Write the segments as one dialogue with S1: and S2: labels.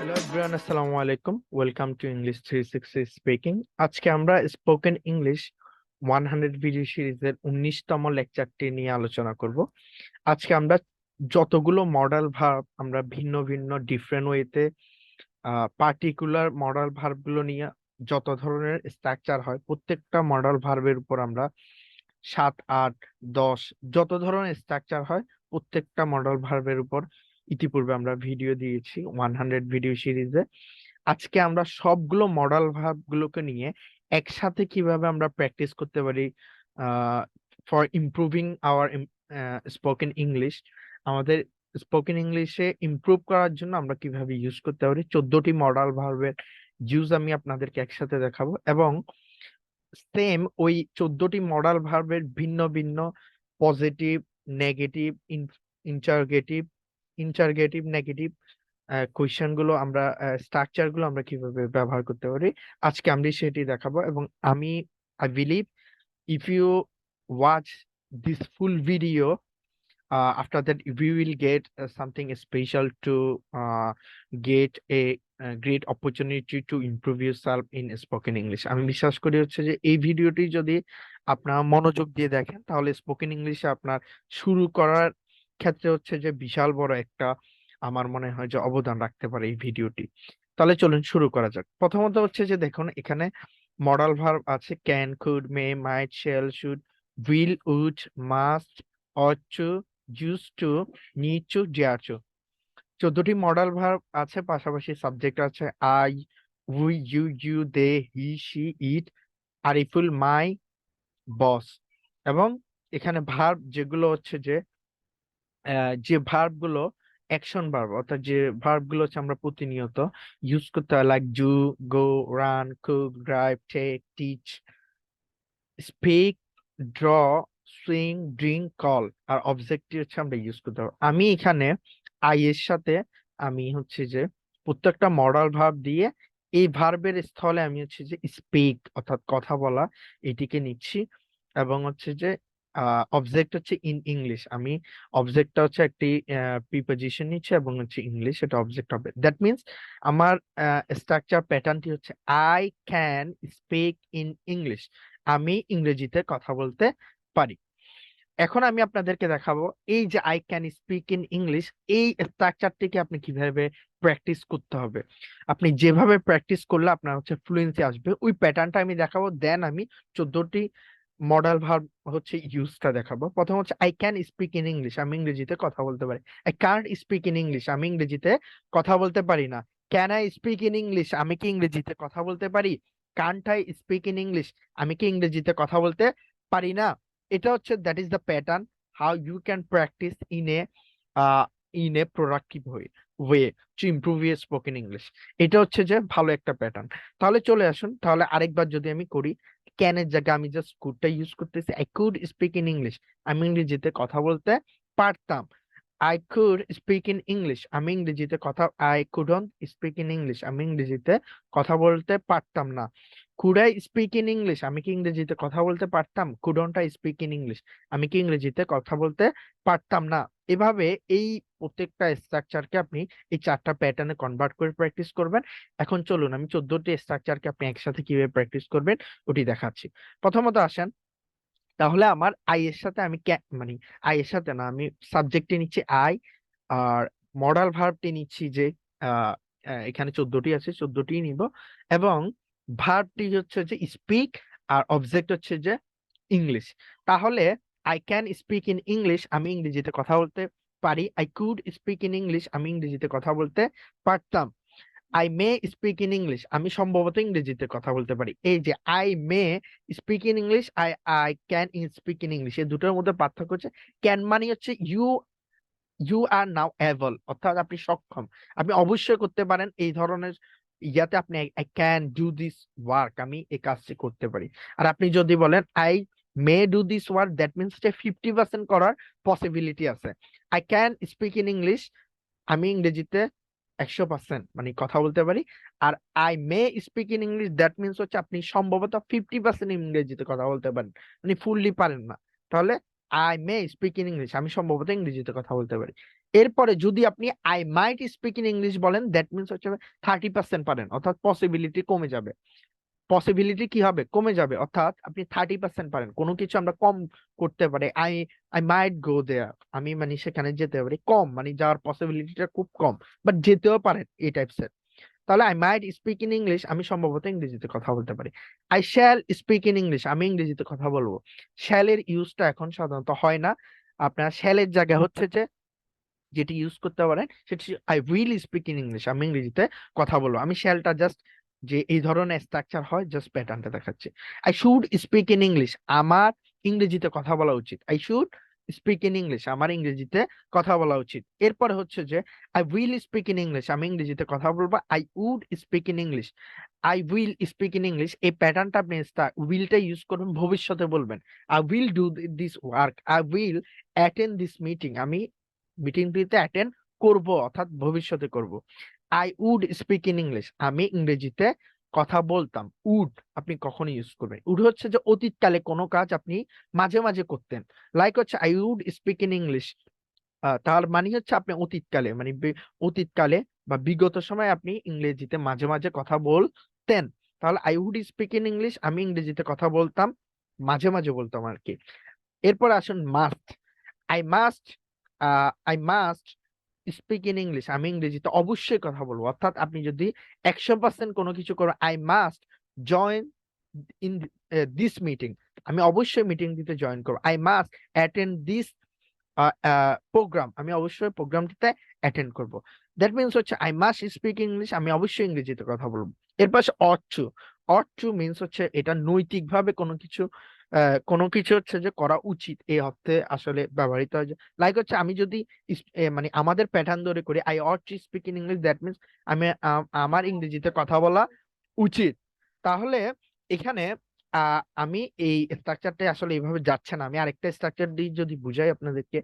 S1: Hello everyone, আসসালামু আলাইকুম। Welcome to English 360 speaking. আজকে আমরা স্পোকেন ইংলিশ 100 ভিডিও সিরিজের 19তম লেকচারটি নিয়ে আলোচনা করব। আজকে আমরা যতগুলো মডাল ভার্ব আমরা ভিন্ন ভিন্ন ডিফারেন্ট ওয়েতে পার্টিকুলার মডাল ভার্ব গুলো নিয়ে যত ধরনের স্ট্রাকচার হয় প্রত্যেকটা মডাল ভার্বের উপর আমরা 7, 8, 10 যত ধরনের স্ট্রাকচার হয় প্রত্যেকটা মডাল ভার্বের উপর ইতিপূর্বে আমরা ভিডিও দিয়েছি 100 ভিডিও সিরিজে। আজকে আমরা সবগুলো মডাল ভার্ব গুলোকে নিয়ে একসাথে কিভাবে আমরা প্র্যাকটিস করতে পারি for improving hour spoken English, আমাদের স্পোকেন ইংলিশে ইমপ্রুভ করার জন্য আমরা কিভাবে ইউজ করতে পারি 14টি মডাল ভার্বের ইউজ আমি আপনাদেরকে একসাথে দেখাবো, এবং সেম ওই 14টি মডাল ভার্বের ভিন্ন ভিন্ন positive, negative, interrogative, negative question গুলো আমরা, স্ট্রাকচার গুলো আমরা কিভাবে ব্যবহার করতে পারি আজকে আমি সেটি দেখাবো। এবং আমি I believe if you watch this full video, after that we will get something special to get a great opportunity to improve yourself in spoken English. আমি বিশ্বাস করি হচ্ছে যে এই ভিডিওটি যদি আপনারা মনোযোগ দিয়ে দেখেন তাহলে স্পোকেন ইংলিশে আপনার শুরু করার ক্ষেত্রে হচ্ছে যে বিশাল বড় একটা, আমার মনে হয় যে অবদান রাখতে পারে এই ভিডিওটি। তাহলে চলুন শুরু করা যাক। প্রথমত হচ্ছে যে দেখুন এখানে মডাল ভার্ব আছে can, could, may, might, shall, should, will, would, must, ought to, used to, need to, dare to। 14টি মডাল ভার্ব আছে, পাশাপাশি সাবজেক্ট আছে I, we, you, they, he, she, it, Ariful, my, boss. এবং এখানে verb যেগুলো হচ্ছে যে যে ভার্ব গুলো অ্যাকশন ভার্ব, অর্থাৎ যে ভার্ব গুলো হচ্ছে আমরা প্রতিনিয়ত ইউজ করতে হয়, like do, go, run, cook, drive, take, teach, speak, draw, swing, drink, call. আর অবজেক্টটি হচ্ছে আমরা ইউজ করতে পারবো। আমি এখানে আই এর সাথে আমি হচ্ছে যে প্রত্যেকটা মডাল ভার্ব দিয়ে এই ভার্বের স্থলে আমি হচ্ছে যে স্পিক অর্থাৎ কথা বলা এটিকে নিচ্ছি, এবং হচ্ছে যে অবজেক্ট হচ্ছে ইন ইংলিশ, আমি অবজেক্টটা হচ্ছে একটি প্রিপজিশন নিচ্ছে এবং হচ্ছে ইংলিশ, এটা অবজেক্ট হবে। দ্যাট মিন্স আমার স্ট্রাকচার প্যাটার্নটি হচ্ছে I can speak in English, আমি ইংরেজিতে কথা বলতে পারি। এখন আমি আপনাদেরকে দেখাবো এই যে I can speak in English, এই স্ট্রাকচারটিকে আপনি কিভাবে প্র্যাকটিস করতে হবে। আপনি যেভাবে প্র্যাকটিস করলে আপনার হচ্ছে ফ্লুয়েন্সি আসবে ওই প্যাটার্নটা আমি দেখাবো, দেন আমি 14টি মডাল ভার্ব হচ্ছে ইউজটা দেখাবো। প্রথম হচ্ছে I can speak in English, আমি ইংরেজিতে কথা বলতে পারি। I can't speak in English, আমি ইংরেজিতে কথা বলতে পারি না। Can I speak in English, আমি কি ইংরেজিতে কথা বলতে পারি। Can't I speak in English, আমি কি ইংরেজিতে কথা বলতে পারি না। এটা হচ্ছে that is the pattern how you can practise in a productive way to improve your spoken English. এটা হচ্ছে যে ভালো একটা প্যাটার্ন। তাহলে চলে আসুন, তাহলে আরেকবার যদি আমি করি, ক্যানের জায়গায় আমি জাস্ট কুডটা ইউজ করতেছি। I could speak in English, আমি ইংরেজিতে কথা বলতে পারতাম। I could speak in English, আমি ইংরেজিতে কথা, I couldn't speak in English, আমি ইংরেজিতে কথা বলতে পারতাম না। Could I speak in English, আমি কি ইংরেজিতে কথা বলতে পারতাম। Couldn't I speak in English, আমি কি ইংরেজিতে কথা বলতে পারতাম না। এভাবে এই প্রত্যেকটা স্ট্রাকচারকে আপনি এই 4টা প্যাটার্নে কনভার্ট করে প্র্যাকটিস করবেন। এখন চলুন আমি 14টি স্ট্রাকচারকে আপনি একসাথে কিভাবে প্র্যাকটিস করবেন ওটি দেখাচ্ছি। প্রথমত আসেন, তাহলে আমার আই এর সাথে আমি মানে আই এর সাথে না, আমি সাবজেক্টে নিচ্ছি আই, আর মডাল ভার্বটি নিচ্ছি যে আহ, এখানে 14টি আছে, 14টি নিব, এবং ভার্বটি হচ্ছে যে স্পিক, আর অবজেক্ট হচ্ছে যে ইংলিশ। তাহলে I can speak in English, আমি ইংরেজিতে কথা বলতে পারি। I could speak in English, আমি ইংরেজিতে কথা বলতে পারতাম। I may speak in English, আমি সম্ভবত ইংরেজিতে কথা বলতে পারি। এই যে I may speak in English, I I can speak in English, এই দুটোর মধ্যে পার্থক্য হচ্ছে ক্যান মানে হচ্ছে you you are now able, অর্থাৎ আপনি সক্ষম, আপনি অবশ্যই করতে পারেন এই ধরনের ইয়াতে আপনি I can do this work, আমি এই কাজটি করতে পারি। আর আপনি যদি বলেন I may do this work, that means 50% করার পসিবিলিটি আছে। I can speak in English, আমি ইংরেজিতে 100% মানে কথা বলতে পারি। আর I may speak in English, that means হচ্ছে আপনি সম্ভবত 50% ইংরেজিতে কথা বলতে পারেন, মানে ফুললি পারেন না। তাহলে I may speak in English, আমি সম্ভবত ইংরেজিতে কথা বলতে পারি। এরপরে যদি আপনি I might speak in English বলেন, দ্যাট মিনস হচ্ছে 30% পারেন, অর্থাৎ পসিবিলিটি কমে যাবে। পসিবিলিটি কি হবে? কমে যাবে, অর্থাৎ আপনি 30% পারেন। কোনো কিছু আমরা কম করতে পারি, আই আই মাইট গো দেয়ার, আমি মানে সেখানে যেতে পারি, কম মানে যাওয়ার পসিবিলিটিটা খুব কম, বাট যেতেও পারেন, এই টাইপসের। তাহলে I might speak in English, আমি সম্ভবত ইংরেজিতে কথা বলতে পারি। I shall speak in English, আমি ইংরেজিতে কথা বলবো। শ্যালের ইউজটা এখন সাধারণত হয় না, আপনার শ্যালের জায়গায় হচ্ছে যে যেটি ইউজ করতে পারেন সেটি I will speak in English, আমি ইংরেজিতে কথা বলবো। আমি শ্যালটা জাস্ট যে এই ধরনের স্ট্রাকচার হয় জাস্ট প্যাটার্নটা দেখাচ্ছি। I should speak in English, আমার ইংরেজিতে কথা বলা উচিত। I should speak in English, আমার ইংরেজিতে কথা বলা উচিত। এরপরে হচ্ছে যে I will speak in English, আমি ইংরেজিতে কথা বলবো। I would speak in English, I will speak in English, এই প্যাটার্নটা আপনি উইলটা ইউজ করবেন, ভবিষ্যতে বলবেন। I will do this work, I will attend this meeting, আমি মিটিংটিতে অ্যাটেন্ড করব, অর্থাৎ ভবিষ্যতে করব। I would speak in English, আমি ইংরেজিতে কথা বলতাম। উড আপনি কখন ইউজ করবেন? উড হচ্ছে যে অতীতকালে কোনো কাজ আপনি মাঝে মাঝে করতেন, লাইক হচ্ছে I would speak in English, তার মানে হচ্ছে আপনি অতীতকালে মানে অতীতকালে বা বিগত সময়ে আপনি ইংরেজিতে মাঝে মাঝে কথা বলতেন। তাহলে I would speak in English, আমি ইংরেজিতে কথা বলতাম, মাঝে মাঝে বলতাম আর কি। এরপর আসুন must. I must I must speak in English, আমি ইংরেজিতে অবশ্যই কথা বলবো। অর্থাৎ আপনি যদি 100% কোনো কিছু করো, I must join in this meeting, আমি অবশ্যই মিটিং দিতে জয়েন করবো। I must attend this programme, আমি অবশ্যই প্রোগ্রামটিতে অ্যাটেন্ড করব। দ্যাট মিনস হচ্ছে আই মাস্ট স্পিক ইংলিশ, আমি অবশ্যই ইংরেজিতে কথা বলবো। এর পাশে ought to. Ought to means হচ্ছে এটা নৈতিকভাবে কোনো কিছু কোনো কিছু হচ্ছে যে করা উচিত, এই অর্থে আসলে ব্যবহৃত হয়। লাইক হচ্ছে আমি যদি মানে আমাদের প্যাটার্ন ধরে করি, I ought to speak in English, that means আমি আমার ইংরেজিতে কথা বলা উচিত। তাহলে এখানে আমি এই স্ট্রাকচারটা আসলে এইভাবে যাচ্ছে না, আমি আরেকটা স্ট্রাকচার দিয়ে যদি বুঝাই আপনাদেরকে।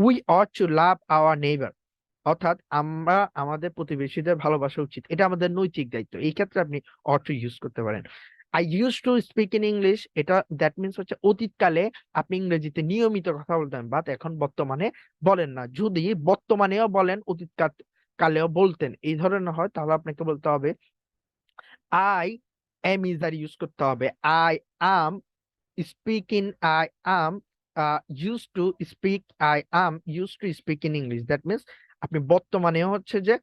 S1: We ought to love our neighbour, অর্থাৎ আমরা আমাদের প্রতিবেশীদের ভালোবাসা উচিত, এটা আমাদের নৈতিক দায়িত্ব। এই ক্ষেত্রে আপনি অট টু ইউজ করতে পারেন। I used to speak in English, এটা দ্যাট মিনস হচ্ছে অতীতকালে আপনি ইংরেজিতে নিয়মিত কথা বলতেন, বাট এখন বর্তমানে বলেন না। যদি বর্তমানেও বলেন, অতীত কালেও বলতেন, এই ধরনের হয়, তাহলে আপনাকে বলতে হবে আই এম ইজ ইউজ করতে হবে। I am speaking, I am use to speak, I am use to speak in English, that means আপনি বর্তমানেও হচ্ছে যে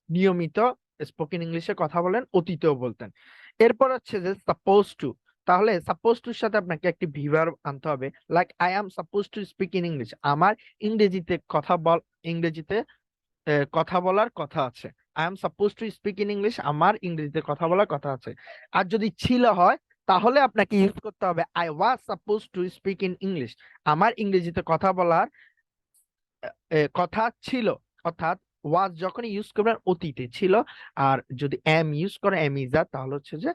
S1: নিয়মিত স্পোকেন ইংলিশে কথা বলেন, অতীতেও বলতেন। এরপর হচ্ছে যে সাপোজ টু। তাহলে সাপোজ টুর সাথে আপনাকে একটি ভিভার্ব আনতে হবে, like I am suppose to speak in English, আমার ইংরেজিতে ইংরেজিতে কথা বলার কথা আছে। I am suppose to speak in English, আমার ইংরেজিতে কথা বলার কথা আছে। আর যদি ছিল হয়, তাহলে আপনাকে ইউজ করতে হবে I was suppose to speak in English, আমার ইংরেজিতে কথা বলার কথা ছিল। অর্থাৎ ওয়াজ যখন ইউজ করবেন অতীতে ছিল, আর যদি এম ইউজ করে এম ইজ আর, তাহলে হচ্ছে যে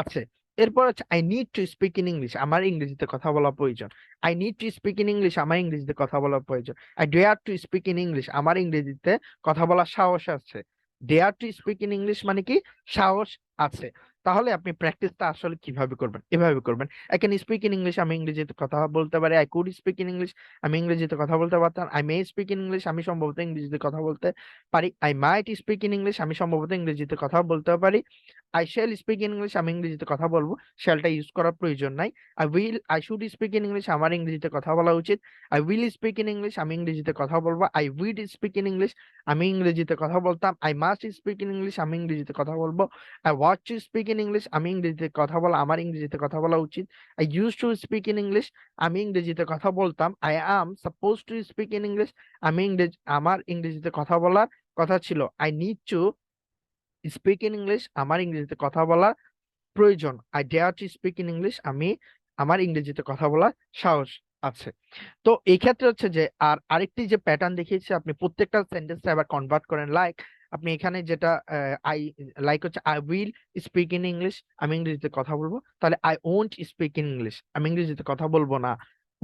S1: আছে। এরপর হচ্ছে I need to speak in English, আমার ইংরেজিতে কথা বলা প্রয়োজন। I need to speak in English, আমার ইংরেজিতে কথা বলা প্রয়োজন। I dare to speak in English, আমার ইংরেজিতে কথা বলার সাহস আছে। Dare to speak in English মানে কি? সাহস আছে। তাহলে আপনি প্র্যাকটিসটা আসলে কিভাবে করবেন? এভাবে করবেন। I can speak in English, আমি ইংরেজিতে কথা বলতে পারি। I could speak in English, আমি ইংরেজিতে কথা বলতে পারতাম। I may speak in English, আমি সম্ভবত ইংরেজিতে কথা বলতে পারি। I might speak in English, আমি সম্ভবত ইংরেজিতে কথা বলতে পারি। I shall speak in English, আমি ইংরেজিতে কথা বলবো, শ্যালটা ইউজ করার প্রয়োজন নাই। I should speak in English, আমার ইংরেজিতে কথা বলা উচিত। I will speak in English, আমি ইংরেজিতে কথা বলবো। I would speak in English, আমি ইংরেজিতে কথা বলতাম। I must speak in English, আমি ইংরেজিতে কথা বলবো। I ought to speak in English, আমি ইংরেজিতে কথা বলা, আমার ইংরেজিতে কথা বলা উচিত। I used to speak in English, আমি ইংরেজিতে কথা বলতাম। I am supposed to speak in English, আমার ইংরেজিতে কথা বলার কথা ছিল। I need to speak in English, আমার ইংরেজিতে কথা বলার প্রয়োজন। I dare to speak in English, আমার ইংরেজিতে কথা বলার সাহস আছে। তো এই ক্ষেত্রে হচ্ছে যে আরেকটি যে প্যাটার্ন দেখিয়েছি, আপনি প্রত্যেকটা সেন্টেন্সে আবার কনভার্ট করেন। লাইক আপনি এখানে যেটা আই লাইক হচ্ছে I will speak in English, আমি ইংরেজিতে কথা বলবো। তাহলে I won't speak in English, আমি ইংরেজিতে কথা বলবো না।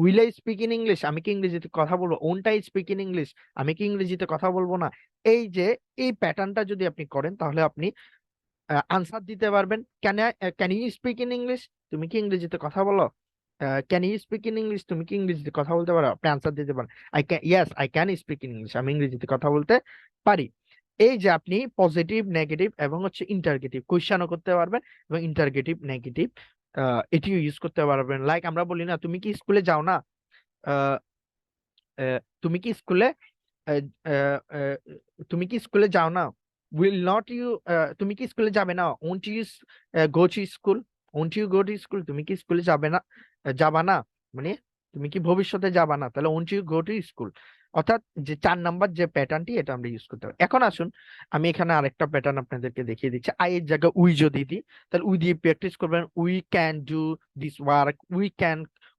S1: Will I speak in English, আমি কি ইংরেজিতে কথা বলবো? Won't I speak in English, আমি কি ইংরেজিতে কথা বলবো না? এই যে এই প্যাটার্নটা যদি আপনি করেন, তাহলে আপনি আনসার দিতে পারবেন। Can you speak in English, তুমি কি ইংরেজিতে কথা বলো? Can you speak in English, তুমি কি ইংরেজিতে কথা বলতে পারো? আপনি আনসার দিতে পারেন I can, yes I can speak in English, আমি ইংরেজিতে কথা বলতে পারি। এই যে আপনি পজিটিভ, নেগেটিভ এবং হচ্ছে ইন্টারগেটিভ কোয়েশ্চেনও করতে পারবেন এবং ইন্টারগেটিভ, নেগেটিভ এটিও ইউজ করতে পারবেন। লাইক আমরা বলি না, তুমি কি স্কুলে যাও না, আহ, তুমি কি স্কুলে আহ, আহ, আহ, তুমি কি স্কুলে যাও না, উইল নট ইউ, তুমি কি স্কুলে যাবে না, won't you go to school, won't you go to school, তুমি কি স্কুলে যাবে না, যাবা না, মানে তুমি কি ভবিষ্যতে যাবা না, তাহলে won't you go to school. অর্থাৎ যে 4 নাম্বার যে প্যাটার্নটি, এটা আমরা ইউজ করতে পারি। এখন আসুন আমি এখানে আরেকটা প্যাটার্ন আপনাদেরকে দেখিয়ে দিচ্ছি। আই এর জায়গায় উই যদি দিই, তাহলে উই দিয়ে প্র্যাকটিস করবেন। We can do this work,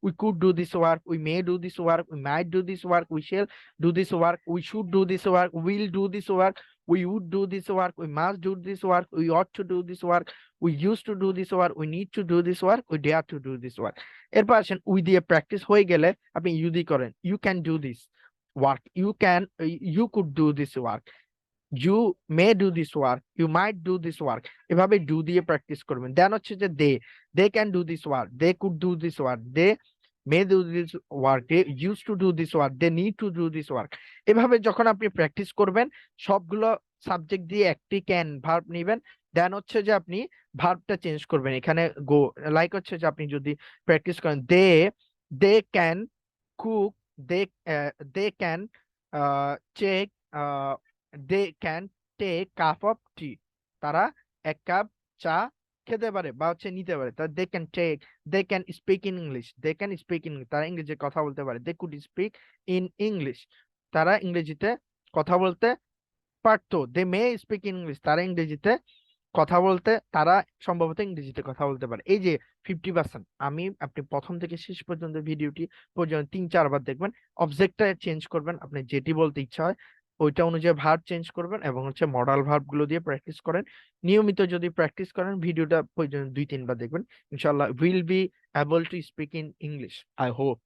S1: we could do this work, we may do this work, we might do this work, we shall do this work, we should do this work, we will do this work, we would do this work, we must do this work, we ought to do this work, we used to do this work, we need to do this work, we dare to do this work। এরপর আসেন we দিয়ে practice হয়ে গেলে আপনি you দিয়ে করেন। You can do this work, you could do this work, you may do this work, you might do this work. এভাবে do দিয়ে প্র্যাকটিস করবেন। দেন হচ্ছে যে they can do this work, they could do this work, they may do this work, they used to do this work, they need to do this work. এভাবে যখন আপনি practice করবেন, সবগুলো subject দিয়ে একটি ক্যান ভার্ব নিবেন। দেন হচ্ছে যে আপনি ভার্বটা চেঞ্জ করবেন। এখানে গো, লাইক হচ্ছে যে আপনি যদি প্র্যাকটিস করেন, they can cook, they they can check, they can take cup of tea, তারা 1 কাপ চা খেতে পারে বা হচ্ছে নিতে পারে। তা they can take, they can speak in English, they can speak in, তারা ইংরেজিতে কথা বলতে পারে। They could speak in English, তারা ইংরেজিতে কথা বলতে পারতো। They may speak in English, তারা ইংরেজিতে কথা বলতে, তারা সম্ভবত ইংরেজিতে কথা বলতে পারে। এই যে 50%, আমি আপনি প্রথম থেকে শেষ পর্যন্ত ভিডিওটি পর্যন্ত 3-4 বার দেখবেন। অবজেক্টটা চেঞ্জ করবেন, আপনি যেটি বলতে ইচ্ছা হয় ওইটা অনুযায়ী ভার্ব চেঞ্জ করবেন এবং হচ্ছে মডাল ভার্ব গুলো দিয়ে প্র্যাকটিস করেন। নিয়মিত যদি প্র্যাকটিস করেন, ভিডিওটা পর্যন্ত 2-3 বার দেখবেন, ইনশাল্লাহ will be able to speak in English, I hope.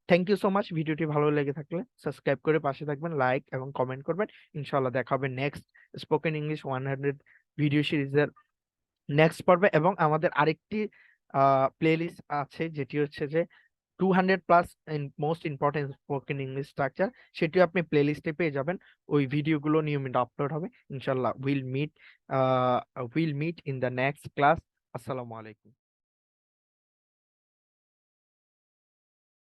S1: Thank you so much. ভিডিওটি ভালো লেগে থাকলে সাবস্ক্রাইব করে পাশে থাকবেন, লাইক এবং কমেন্ট করবেন। ইনশাল্লাহ দেখা হবে নেক্সট স্পোকেন ইংলিশ 100 ভিডিও সিরিজের নেক্সট পর্বে। এবং আমাদের আরেকটি প্লেলিস্ট আছে, যেটি হচ্ছে যে 200+ most important spoken English structure, সেটিও আপনি প্লেলিস্টে পেয়ে যাবেন। ওই ভিডিওগুলো নিয়মিত আপলোড হবে ইনশাল্লাহ। Will meet in the next class. আসসালামু আলাইকুম।